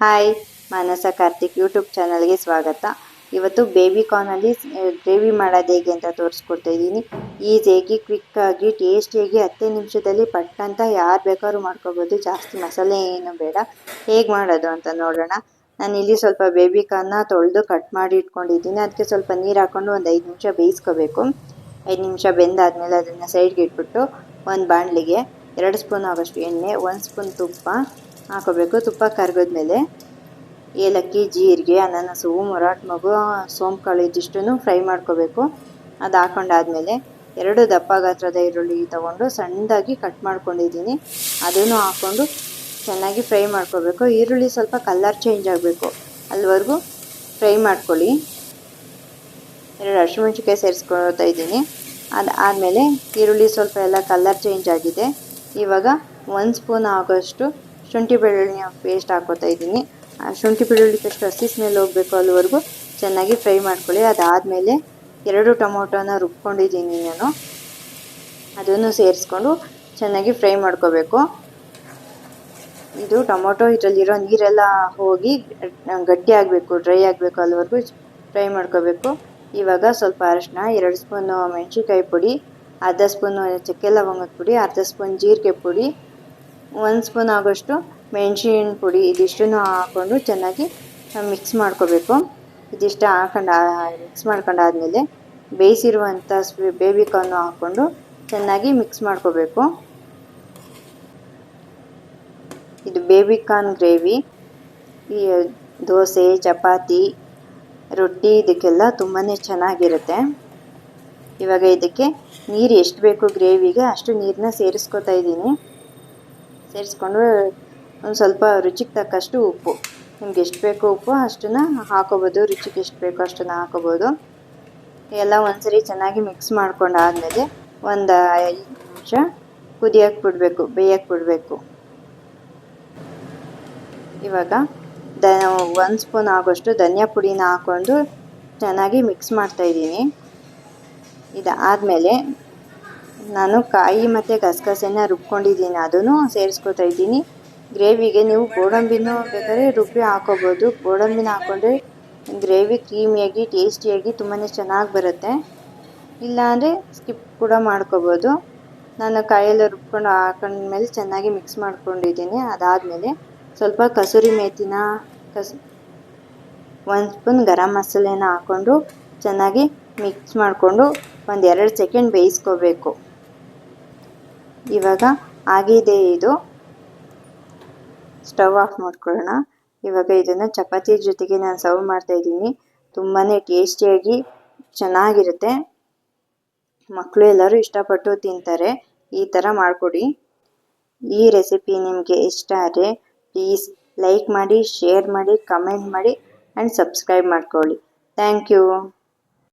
Hi, ಮಾನಸ Karthik YouTube ಚಾನಲ್ಗೆ ಸ್ವಾಗತ. ಇವತ್ತು ಬೇಬಿ ಕಾರ್ನಲ್ಲಿ ಗ್ರೇವಿ ಮಾಡೋದು ಹೇಗೆ ಅಂತ ತೋರಿಸ್ಕೊಡ್ತಾ ಇದ್ದೀನಿ. ಈಸಿಯಾಗಿ, ಕ್ವಿಕ್ಕಾಗಿ, ಟೇಸ್ಟಿಯಾಗಿ 10 ನಿಮಿಷದಲ್ಲಿ ಪಟ್ ಅಂತ ಯಾರು ಬೇಕಾದ್ರೂ ಮಾಡ್ಕೋಬೋದು. ಜಾಸ್ತಿ ಮಸಾಲೆ ಏನು ಬೇಡ. ಹೇಗೆ ಮಾಡೋದು ಅಂತ ನೋಡೋಣ. ನಾನಿಲ್ಲಿ ಸ್ವಲ್ಪ ಬೇಬಿ ಕಾರ್ನ ತೊಳೆದು ಕಟ್ ಮಾಡಿ ಇಟ್ಕೊಂಡಿದ್ದೀನಿ. ಅದಕ್ಕೆ ಸ್ವಲ್ಪ ನೀರು ಹಾಕ್ಕೊಂಡು ಒಂದು 5 ನಿಮಿಷ ಬೇಯಿಸ್ಕೋಬೇಕು. 5 ನಿಮಿಷ ಬೆಂದಾದ್ಮೇಲೆ ಅದನ್ನು ಸೈಡ್ಗೆ ಇಟ್ಬಿಟ್ಟು ಒಂದು ಬಾಣಲಿಗೆ 2 ಸ್ಪೂನ್ ಆಗೋಷ್ಟು ಎಣ್ಣೆ, 1 ಸ್ಪೂನ್ ತುಪ್ಪ ಹಾಕೋಬೇಕು. ತುಪ್ಪ ಕರಗಿದ್ಮೇಲೆ ಏಲಕ್ಕಿ, ಜೀರಿಗೆ, ಅನಾನಸು, ಮೊರಾಟ್ ಮಗು, ಸೋಂಪು ಕಾಳು ಇದಿಷ್ಟನ್ನು ಫ್ರೈ ಮಾಡ್ಕೋಬೇಕು. ಅದು ಹಾಕೊಂಡಾದ್ಮೇಲೆ 2 ದಪ್ಪ ಗಾತ್ರದ ಈರುಳ್ಳಿ ತೊಗೊಂಡು ಸಣ್ಣದಾಗಿ ಕಟ್ ಮಾಡ್ಕೊಂಡಿದ್ದೀನಿ. ಅದನ್ನು ಹಾಕ್ಕೊಂಡು ಚೆನ್ನಾಗಿ ಫ್ರೈ ಮಾಡ್ಕೋಬೇಕು. ಈರುಳ್ಳಿ ಸ್ವಲ್ಪ ಕಲರ್ ಚೇಂಜ್ ಆಗಬೇಕು, ಅಲ್ಲಿವರೆಗೂ ಫ್ರೈ ಮಾಡ್ಕೊಳ್ಳಿ. 2 ಹಸಿಮೆಣಸಿನ್ಕಾಯಿ ಸೇರಿಸ್ಕೊಳ್ತಾ ಇದ್ದೀನಿ. ಅದಾದಮೇಲೆ ಈರುಳ್ಳಿ ಸ್ವಲ್ಪ ಎಲ್ಲ ಕಲರ್ ಚೇಂಜ್ ಆಗಿದೆ. ಇವಾಗ 1 ಸ್ಪೂನ್ ಆಗೋಷ್ಟು ಶುಂಠಿ ಬೆಳ್ಳುಳ್ಳಿ ಪೇಸ್ಟ್ ಹಾಕೋತಾ ಇದ್ದೀನಿ. ಶುಂಠಿ ಬೆಳ್ಳುಳ್ಳಿ ಪೇಸ್ಟ್ ಹಸಿ ಸ್ಮೆಲ್ ಹೋಗಬೇಕು, ಅಲ್ಲಿವರೆಗೂ ಚೆನ್ನಾಗಿ ಫ್ರೈ ಮಾಡ್ಕೊಳ್ಳಿ. ಅದಾದಮೇಲೆ 2 ಟೊಮೊಟೊನ ರುಬ್ಕೊಂಡಿದ್ದೀನಿ ನಾನು. ಅದನ್ನು ಸೇರಿಸ್ಕೊಂಡು ಚೆನ್ನಾಗಿ ಫ್ರೈ ಮಾಡ್ಕೋಬೇಕು. ಇದು ಟೊಮೊಟೊ ಇದರಲ್ಲಿರೋ ನೀರೆಲ್ಲ ಹೋಗಿ ಗಟ್ಟಿ ಆಗಬೇಕು, ಡ್ರೈ ಆಗಬೇಕು, ಅಲ್ಲಿವರೆಗೂ ಫ್ರೈ ಮಾಡ್ಕೋಬೇಕು. ಇವಾಗ ಸ್ವಲ್ಪ ಅರಿಶಿನ, 2 ಸ್ಪೂನ್ ಮೆಣಸಿನ್ಕಾಯಿ ಪುಡಿ, ಅರ್ಧ ಸ್ಪೂನು ಚಕ್ಕೆ ಲವಂಗದ ಪುಡಿ, ಅರ್ಧ ಸ್ಪೂನ್ ಜೀರಿಗೆ ಪುಡಿ, 1 ಸ್ಪೂನ್ ಆಗೋಷ್ಟು ಮೆಣಸಿನ ಪುಡಿ, ಇದಿಷ್ಟನ್ನು ಹಾಕ್ಕೊಂಡು ಚೆನ್ನಾಗಿ ಮಿಕ್ಸ್ ಮಾಡ್ಕೋಬೇಕು. ಇದಿಷ್ಟು ಮಿಕ್ಸ್ ಮಾಡ್ಕೊಂಡಾದ್ಮೇಲೆ ಬೇಯಿಸಿರುವಂಥ ಬೇಬಿ ಕಾರ್ನು ಹಾಕ್ಕೊಂಡು ಚೆನ್ನಾಗಿ ಮಿಕ್ಸ್ ಮಾಡ್ಕೋಬೇಕು. ಇದು ಬೇಬಿ ಕಾರ್ನ್ ಗ್ರೇವಿ ಈ ದೋಸೆ, ಚಪಾತಿ, ರೊಟ್ಟಿ ಇದಕ್ಕೆಲ್ಲ ತುಂಬಾ ಚೆನ್ನಾಗಿರುತ್ತೆ. ಇವಾಗ ಇದಕ್ಕೆ ನೀರು ಎಷ್ಟು ಬೇಕು ಗ್ರೇವಿಗೆ ಅಷ್ಟು ನೀರನ್ನ ಸೇರಿಸ್ಕೊತಾ ಇದ್ದೀನಿ. ಸೇರಿಸ್ಕೊಂಡು ಒಂದು ಸ್ವಲ್ಪ ರುಚಿಗೆ ತಕ್ಕಷ್ಟು ಉಪ್ಪು, ನಿಮ್ಗೆ ಎಷ್ಟು ಬೇಕೋ ಉಪ್ಪು ಅಷ್ಟನ್ನು ಹಾಕೋಬೋದು. ರುಚಿಗೆ ಎಷ್ಟು ಬೇಕೋ ಅಷ್ಟನ್ನು ಹಾಕೋಬೋದು. ಎಲ್ಲ ಒಂದ್ಸರಿ ಚೆನ್ನಾಗಿ ಮಿಕ್ಸ್ ಮಾಡ್ಕೊಂಡಾದ್ಮೇಲೆ ಒಂದು 5 ನಿಮಿಷ ಕುದಿಯಕ್ಕೆ ಬಿಡಬೇಕು, ಬೇಯಕ್ಕೆ ಬಿಡಬೇಕು. ಇವಾಗ 1 ಸ್ಪೂನ್ ಆಗೋಷ್ಟು ಧನಿಯಾ ಪುಡಿನ ಹಾಕ್ಕೊಂಡು ಚೆನ್ನಾಗಿ ಮಿಕ್ಸ್ ಮಾಡ್ತಾಯಿದ್ದೀನಿ. ಇದಾದಮೇಲೆ ನಾನು ಕಾಯಿ ಮತ್ತು ಗಸಗಸೆನ ರುಬ್ಕೊಂಡಿದ್ದೀನಿ, ಅದನ್ನು ಸೇರಿಸ್ಕೊತಾ ಇದ್ದೀನಿ. ಗ್ರೇವಿಗೆ ನೀವು ಗೋಡಂಬಿನೂ ಬೇಕಾದ್ರೆ ರುಬ್ಬಿ ಹಾಕೋಬೋದು. ಗೋಡಂಬಿನ ಹಾಕ್ಕೊಂಡ್ರೆ ಗ್ರೇವಿ ಕ್ರೀಮಿಯಾಗಿ, ಟೇಸ್ಟಿಯಾಗಿ ತುಂಬಾ ಚೆನ್ನಾಗಿ ಬರುತ್ತೆ. ಇಲ್ಲಾಂದರೆ ಸ್ಕಿಪ್ ಕೂಡ ಮಾಡ್ಕೋಬೋದು. ನಾನು ಕಾಯೆಲ್ಲ ರುಬ್ಕೊಂಡು ಹಾಕೊಂಡ್ಮೇಲೆ ಚೆನ್ನಾಗಿ ಮಿಕ್ಸ್ ಮಾಡ್ಕೊಂಡಿದ್ದೀನಿ. ಅದಾದಮೇಲೆ ಸ್ವಲ್ಪ ಕಸೂರಿ ಮೇಥಿನ 1 ಸ್ಪೂನ್ ಗರಂ ಮಸಾಲೆನ ಹಾಕ್ಕೊಂಡು ಚೆನ್ನಾಗಿ ಮಿಕ್ಸ್ ಮಾಡಿಕೊಂಡು ಒಂದು 2 ಸೆಕೆಂಡ್ ಬೇಯಿಸ್ಕೋಬೇಕು. ಇವಾಗ ಆಗಿದೆ ಇದು. ಸ್ಟವ್ ಆಫ್ ಮಾಡ್ಕೊಳ್ಳೋಣ. ಇವಾಗ ಇದನ್ನು ಚಪಾತಿ ಜೊತೆಗೆ ನಾನು ಸರ್ವ್ ಮಾಡ್ತಾಯಿದ್ದೀನಿ. ತುಂಬಾ ಟೇಸ್ಟಿಯಾಗಿ ಚೆನ್ನಾಗಿರುತ್ತೆ. ಮಕ್ಕಳು ಎಲ್ಲರೂ ಇಷ್ಟಪಟ್ಟು ತಿಂತಾರೆ. ಈ ಥರ ಮಾಡಿಕೊಡಿ. ಈ ರೆಸಿಪಿ ನಿಮಗೆ ಇಷ್ಟ ಆದರೆ ಪ್ಲೀಸ್ ಲೈಕ್ ಮಾಡಿ, ಶೇರ್ ಮಾಡಿ, ಕಮೆಂಟ್ ಮಾಡಿ ಆ್ಯಂಡ್ ಸಬ್ಸ್ಕ್ರೈಬ್ ಮಾಡ್ಕೊಳ್ಳಿ. Thank you.